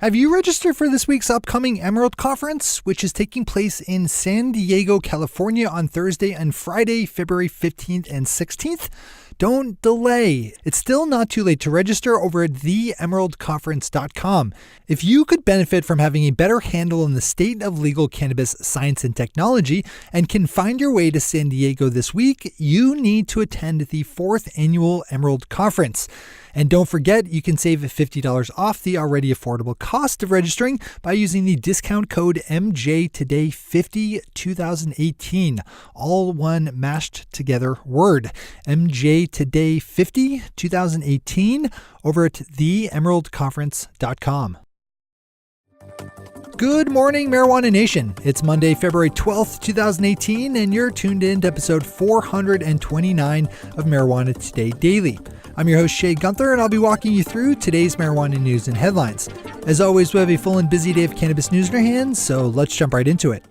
Have you registered for this week's upcoming Emerald Conference, which is taking place in San Diego, California on Thursday and Friday, February 15th and 16th? Don't delay. It's still not too late to register over at theemeraldconference.com. If you could benefit from having a better handle on the state of legal cannabis science and technology and can find your way to San Diego this week, you need to attend the 4th Annual Emerald Conference. And don't forget, you can save $50 off the already affordable cost of registering by using the discount code MJToday50 2018. All one mashed together word. MJToday50 2018 over at theemeraldconference.com. Good morning, Marijuana Nation. It's Monday, February 12th, 2018, and you're tuned in to episode 429 of Marijuana Today Daily. I'm your host, Shay Gunther, and I'll be walking you through today's marijuana news and headlines. As always, we have a full and busy day of cannabis news in our hands, so let's jump right into it.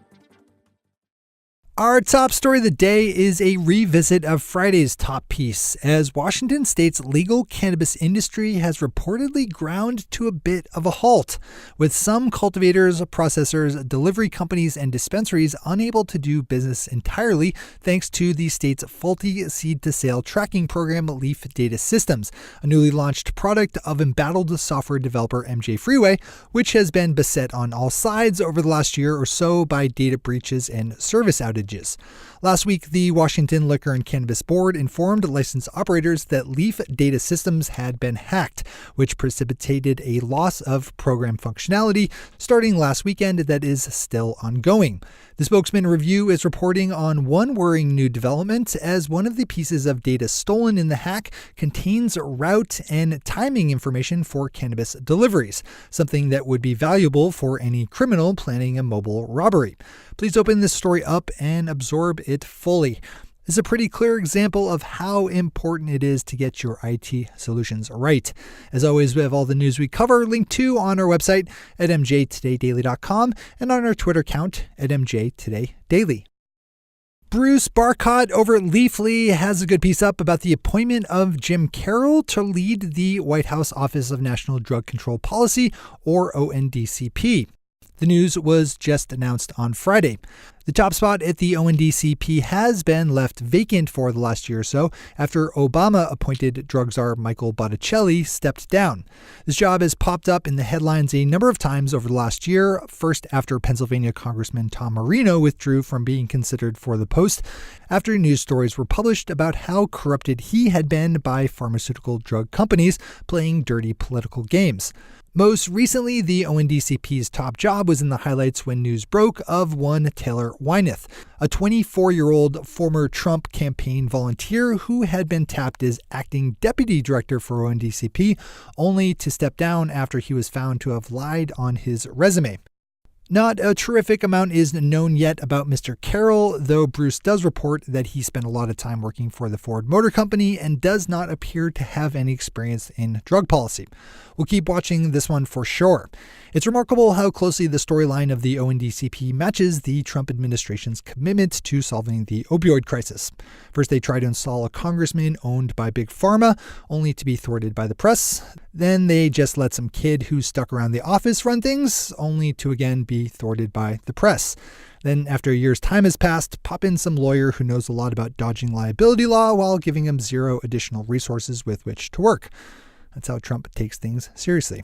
Our top story of the day is a revisit of Friday's top piece, as Washington State's legal cannabis industry has reportedly ground to a bit of a halt, with some cultivators, processors, delivery companies, and dispensaries unable to do business entirely thanks to the state's faulty seed-to-sale tracking program, Leaf Data Systems, a newly launched product of embattled software developer MJ Freeway, which has been beset on all sides over the last year or so by data breaches and service outages. Last week, the Washington Liquor and Cannabis Board informed licensed operators that Leaf Data Systems had been hacked, which precipitated a loss of program functionality starting last weekend that is still ongoing. The Spokesman-Review is reporting on one worrying new development, as one of the pieces of data stolen in the hack contains route and timing information for cannabis deliveries, something that would be valuable for any criminal planning a mobile robbery. Please open this story up and absorb it fully. This is a pretty clear example of how important it is to get your IT solutions right. As always, we have all the news we cover linked to on our website at mjtodaydaily.com and on our Twitter account at mjtodaydaily. Bruce Barcott over at Leafly has a good piece up about the appointment of Jim Carroll to lead the White House Office of National Drug Control Policy, or ONDCP. The news was just announced on Friday. The top spot at the ONDCP has been left vacant for the last year or so after Obama-appointed drug czar Michael Botticelli stepped down. This job has popped up in the headlines a number of times over the last year, first after Pennsylvania Congressman Tom Marino withdrew from being considered for the post after news stories were published about how corrupted he had been by pharmaceutical drug companies playing dirty political games. Most recently, the ONDCP's top job was in the highlights when news broke of one Taylor Wyneth, a 24-year-old former Trump campaign volunteer who had been tapped as acting deputy director for ONDCP, only to step down after he was found to have lied on his resume. Not a terrific amount is known yet about Mr. Carroll, though Bruce does report that he spent a lot of time working for the Ford Motor Company and does not appear to have any experience in drug policy. We'll keep watching this one for sure. It's remarkable how closely the storyline of the ONDCP matches the Trump administration's commitment to solving the opioid crisis. First, they tried to install a congressman owned by Big Pharma, only to be thwarted by the press. Then they just let some kid who stuck around the office run things, only to again be thwarted by the press. Then, after a year's time has passed, pop in some lawyer who knows a lot about dodging liability law while giving him zero additional resources with which to work. That's how Trump takes things seriously.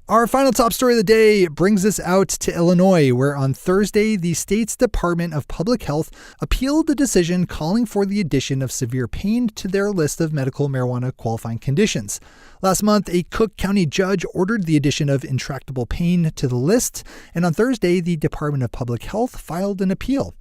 Our final top story of the day brings us out to Illinois, where on Thursday, the state's Department of Public Health appealed the decision calling for the addition of severe pain to their list of medical marijuana qualifying conditions. Last month, a Cook County judge ordered the addition of intractable pain to the list, and on Thursday, the Department of Public Health filed an appeal.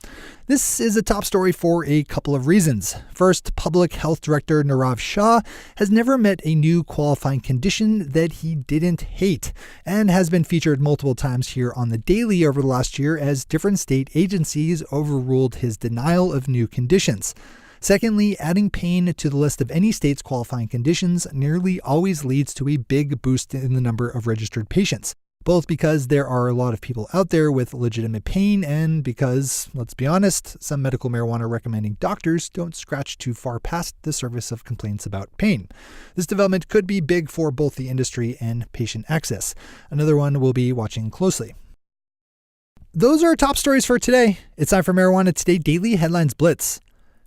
This is a top story for a couple of reasons. First, Public Health Director Nirav Shah has never met a new qualifying condition that he didn't hate, and has been featured multiple times here on the Daily over the last year as different state agencies overruled his denial of new conditions. Secondly, adding pain to the list of any state's qualifying conditions nearly always leads to a big boost in the number of registered patients. both because there are a lot of people out there with legitimate pain and because, let's be honest, some medical marijuana recommending doctors don't scratch too far past the surface of complaints about pain. This development could be big for both the industry and patient access. Another one we'll be watching closely. Those are our top stories for today. It's time for Marijuana Today Daily Headlines Blitz.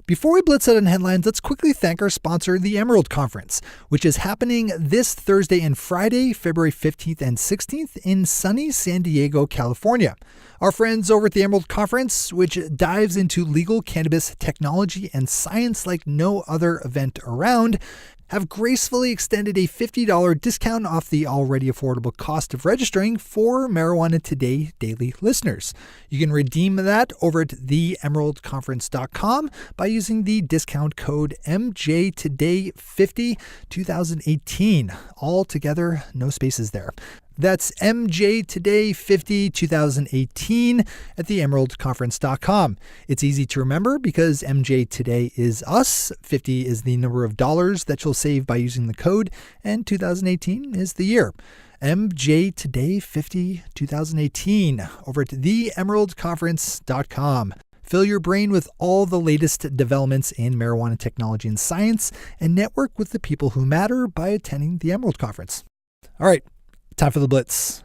Before we blitz out on headlines, let's quickly thank our sponsor, the Herald Conference, which is happening this Thursday and Friday, February 15th and 16th in sunny San Diego, California. Our friends over at the Herald Conference, which dives into legal cannabis technology and science like no other event around, have gracefully extended a $50 discount off the already affordable cost of registering for Marijuana Today Daily listeners. You can redeem that over at theemeraldconference.com by using the discount code MJToday50 2018. All together, no spaces there. That's MJToday50 2018 at theemeraldconference.com. It's easy to remember because MJ Today is us, 50 is the number of dollars that you'll save by using the code, and 2018 is the year. MJToday50 2018 over at theemeraldconference.com. Fill your brain with all the latest developments in marijuana technology and science, and network with the people who matter by attending the Herald Conference. All right. Time for the Blitz.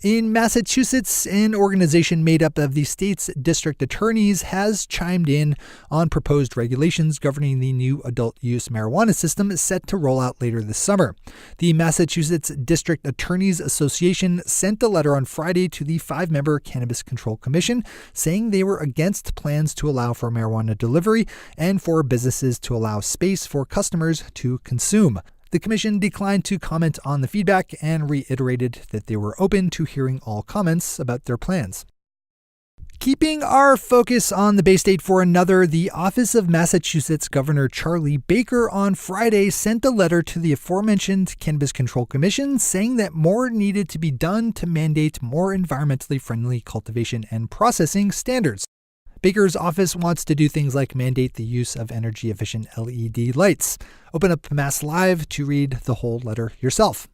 In Massachusetts, an organization made up of the state's district attorneys has chimed in on proposed regulations governing the new adult use marijuana system set to roll out later this summer. The Massachusetts District Attorneys Association sent a letter on Friday to the 5-member Cannabis Control Commission saying they were against plans to allow for marijuana delivery and for businesses to allow space for customers to consume. The commission declined to comment on the feedback and reiterated that they were open to hearing all comments about their plans. Keeping our focus on the Bay State for another, the Office of Massachusetts Governor Charlie Baker on Friday sent a letter to the aforementioned Cannabis Control Commission saying that more needed to be done to mandate more environmentally friendly cultivation and processing standards. Baker's office wants to do things like mandate the use of energy-efficient LED lights. Open up MassLive to read the whole letter yourself.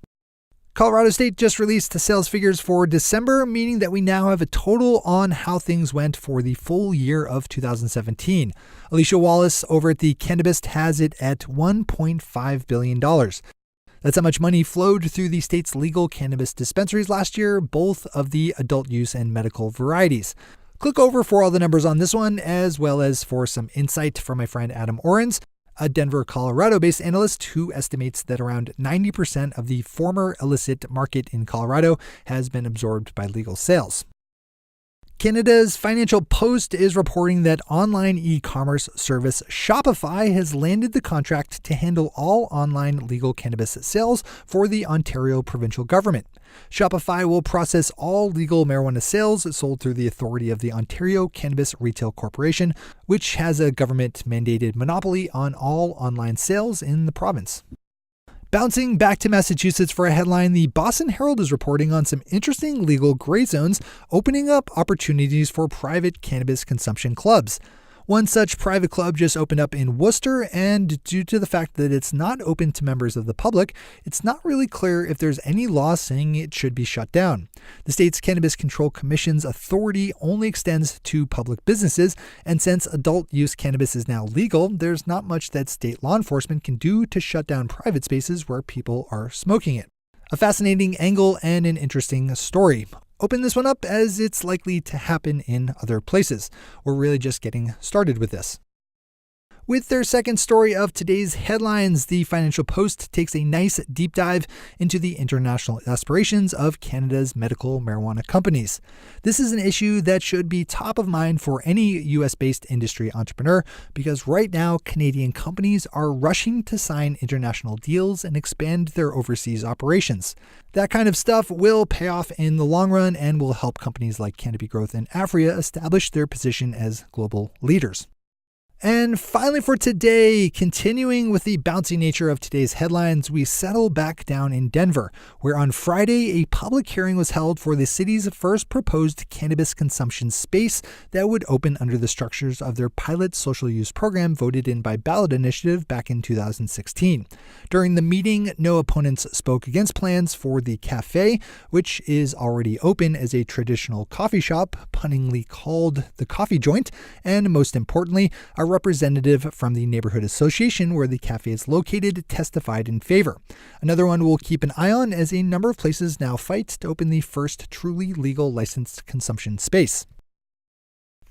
Colorado State just released sales figures for December, meaning that we now have a total on how things went for the full year of 2017. Alicia Wallace over at the Cannabist has it at $1.5 billion. That's how much money flowed through the state's legal cannabis dispensaries last year, both of the adult use and medical varieties. Click over for all the numbers on this one, as well as for some insight from my friend Adam Orens, a Denver, Colorado-based analyst who estimates that around 90% of the former illicit market in Colorado has been absorbed by legal sales. Canada's Financial Post is reporting that online e-commerce service Shopify has landed the contract to handle all online legal cannabis sales for the Ontario provincial government. Shopify will process all legal marijuana sales sold through the authority of the Ontario Cannabis Retail Corporation, which has a government-mandated monopoly on all online sales in the province. Bouncing back to Massachusetts for a headline, the Boston Herald is reporting on some interesting legal gray zones opening up opportunities for private cannabis consumption clubs. One such private club just opened up in Worcester, and due to the fact that it's not open to members of the public, it's not really clear if there's any law saying it should be shut down. The state's Cannabis Control Commission's authority only extends to public businesses, and since adult use cannabis is now legal, there's not much that state law enforcement can do to shut down private spaces where people are smoking it. A fascinating angle and an interesting story. Open this one up as it's likely to happen in other places. We're really just getting started with this. With their second story of today's headlines, the Financial Post takes a nice deep dive into the international aspirations of Canada's medical marijuana companies. This is an issue that should be top of mind for any US-based industry entrepreneur because right now Canadian companies are rushing to sign international deals and expand their overseas operations. That kind of stuff will pay off in the long run and will help companies like Cannabis Growth and Aphria establish their position as global leaders. And finally for today, continuing with the bouncy nature of today's headlines, we settle back down in Denver, where on Friday a public hearing was held for the city's first proposed cannabis consumption space that would open under the structures of their pilot social use program voted in by ballot initiative back in 2016. During the meeting, no opponents spoke against plans for the cafe, which is already open as a traditional coffee shop, punningly called the Coffee Joint, and most importantly, a representative from the neighborhood association where the cafe is located testified in favor. Another one we'll keep an eye on as a number of places now fight to open the first truly legal licensed consumption space.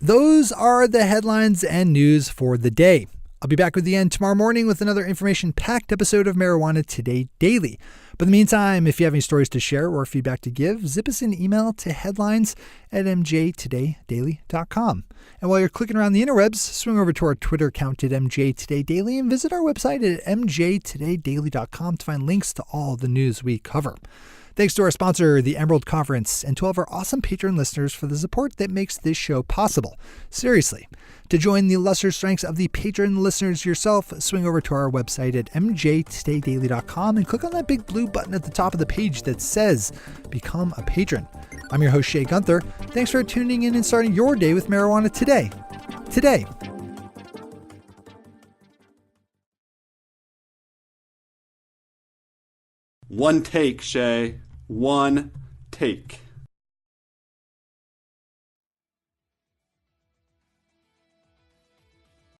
Those are the headlines and news for the day. I'll be back with you again tomorrow morning with another information-packed episode of Marijuana Today Daily. But in the meantime, if you have any stories to share or feedback to give, zip us an email to headlines@mjtodaydaily.com. And while you're clicking around the interwebs, swing over to our Twitter account at mjtodaydaily and visit our website at mjtodaydaily.com to find links to all the news we cover. Thanks to our sponsor, the Emerald Conference, and to all of our awesome patron listeners for the support that makes this show possible. Seriously. To join the lesser strengths of the patron listeners yourself, swing over to our website at mjtodaydaily.com and click on that big blue button at the top of the page that says Become a Patron. I'm your host, Shay Gunther. Thanks for tuning in and starting your day with Marijuana Today. One take, Shay. One take.